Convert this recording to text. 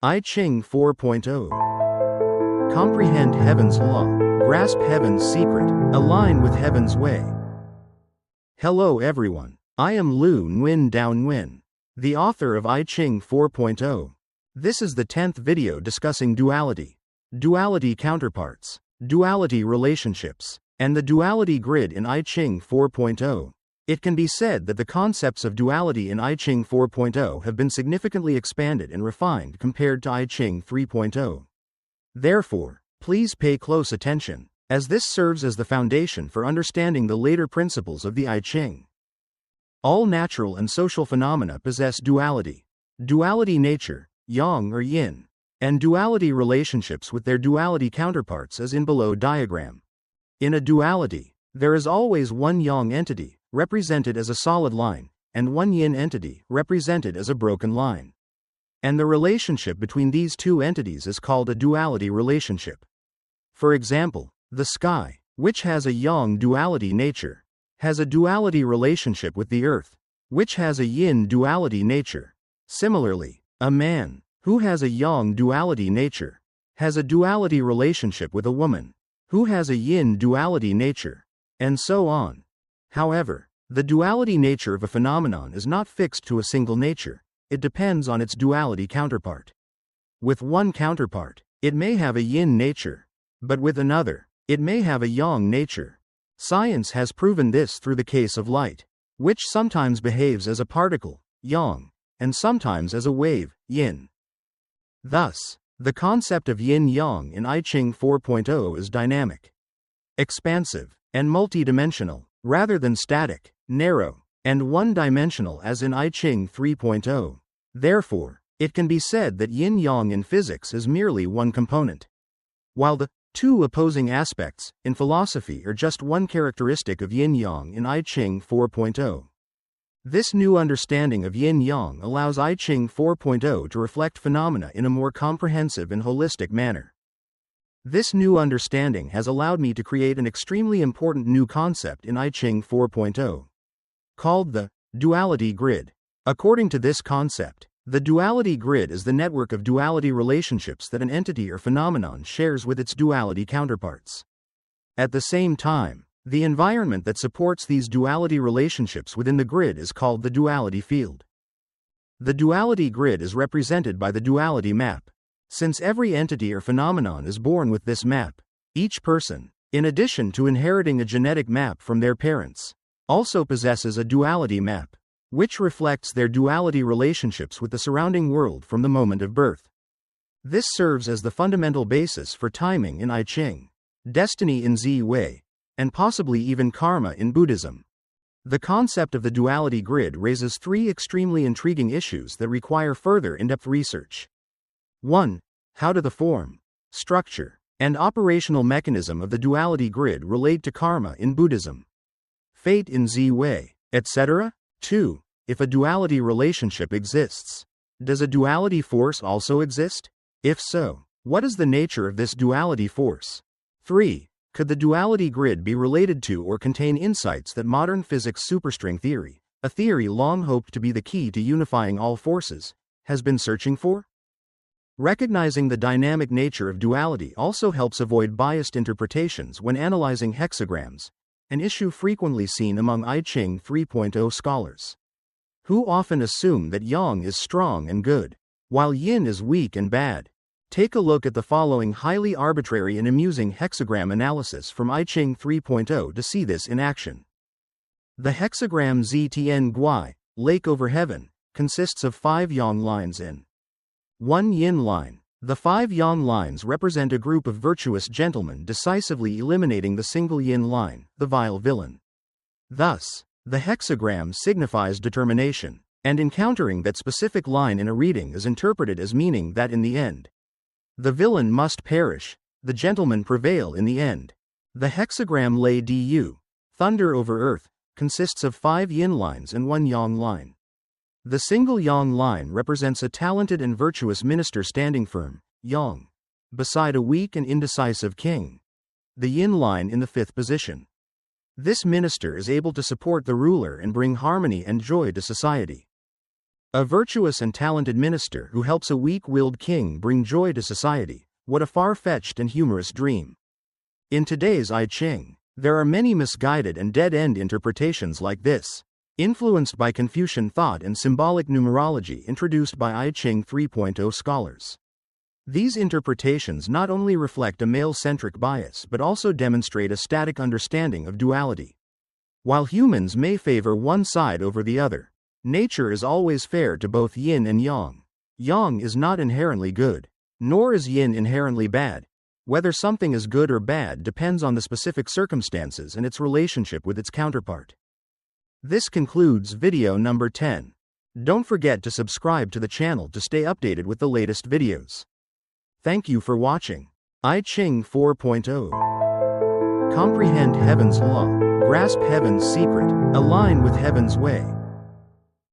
I Ching 4.0. Comprehend heaven's law, grasp heaven's secret, align with heaven's way. Hello everyone, I am Lu Nguyen Dao Nguyen, the author of I Ching 4.0. This is the 10th video discussing duality, duality counterparts, duality relationships, and the duality grid in I Ching 4.0. It can be said that the concepts of duality in I Ching 4.0 have been significantly expanded and refined compared to I Ching 3.0. Therefore, please pay close attention, as this serves as the foundation for understanding the later principles of the I Ching. All natural and social phenomena possess duality. Duality nature, yang or yin, and duality relationships with their duality counterparts as in below diagram. In a duality, there is always one yang entity, represented as a solid line, and one yin entity, represented as a broken line. And the relationship between these two entities is called a duality relationship. For example, the sky, which has a yang duality nature, has a duality relationship with the earth, which has a yin duality nature. Similarly, a man, who has a yang duality nature, has a duality relationship with a woman, who has a yin duality nature, and so on. However, the duality nature of a phenomenon is not fixed to a single nature, it depends on its duality counterpart. With one counterpart, it may have a yin nature, but with another, it may have a yang nature. Science has proven this through the case of light, which sometimes behaves as a particle, yang, and sometimes as a wave, yin. Thus, the concept of yin-yang in I Ching 4.0 is dynamic, expansive, and multidimensional, rather than static, narrow, and one-dimensional as in I Ching 3.0. Therefore, it can be said that yin-yang in physics is merely one component, while the two opposing aspects in philosophy are just one characteristic of yin-yang in I Ching 4.0. This new understanding of yin-yang allows I Ching 4.0 to reflect phenomena in a more comprehensive and holistic manner. This new understanding has allowed me to create an extremely important new concept in I Ching 4.0, called the duality grid. According to this concept, the duality grid is the network of duality relationships that an entity or phenomenon shares with its duality counterparts. At the same time, the environment that supports these duality relationships within the grid is called the duality field. The duality grid is represented by the duality map. Since every entity or phenomenon is born with this map, each person, in addition to inheriting a genetic map from their parents, also possesses a duality map, which reflects their duality relationships with the surrounding world from the moment of birth. This serves as the fundamental basis for timing in I Ching, destiny in Zi Wei, and possibly even karma in Buddhism. The concept of the duality grid raises three extremely intriguing issues that require further in-depth research. 1. How do the form, structure, and operational mechanism of the duality grid relate to karma in Buddhism, fate in Zi Wei, etc.? 2. If a duality relationship exists, does a duality force also exist? If so, what is the nature of this duality force? 3. Could the duality grid be related to or contain insights that modern physics superstring theory, a theory long hoped to be the key to unifying all forces, has been searching for? Recognizing the dynamic nature of duality also helps avoid biased interpretations when analyzing hexagrams, an issue frequently seen among I Ching 3.0 scholars, who often assume that yang is strong and good, while yin is weak and bad. Take a look at the following highly arbitrary and amusing hexagram analysis from I Ching 3.0 to see this in action. The hexagram Ztn Gui, lake over heaven, consists of 5 yang lines in one yin line. The 5 yang lines represent a group of virtuous gentlemen decisively eliminating the single yin line, the vile villain. Thus, the hexagram signifies determination, and encountering that specific line in a reading is interpreted as meaning that in the end, the villain must perish, the gentleman prevail in the end. The hexagram Lei Du, thunder over earth, consists of 5 yin lines and 1 yang line. The single yang line represents a talented and virtuous minister standing firm, yang, beside a weak and indecisive king, the yin line in the 5th position. This minister is able to support the ruler and bring harmony and joy to society. A virtuous and talented minister who helps a weak-willed king bring joy to society. What a far-fetched and humorous dream. In today's I Ching, there are many misguided and dead-end interpretations like this, influenced by Confucian thought and symbolic numerology introduced by I Ching 3.0 scholars. These interpretations not only reflect a male-centric bias but also demonstrate a static understanding of duality. While humans may favor one side over the other, nature is always fair to both yin and yang. Yang is not inherently good, nor is yin inherently bad. Whether something is good or bad depends on the specific circumstances and its relationship with its counterpart. This concludes video number 10. Don't forget to subscribe to the channel to stay updated with the latest videos. Thank you for watching. I Ching 4.0. Comprehend heaven's law, grasp heaven's secret, align with heaven's way.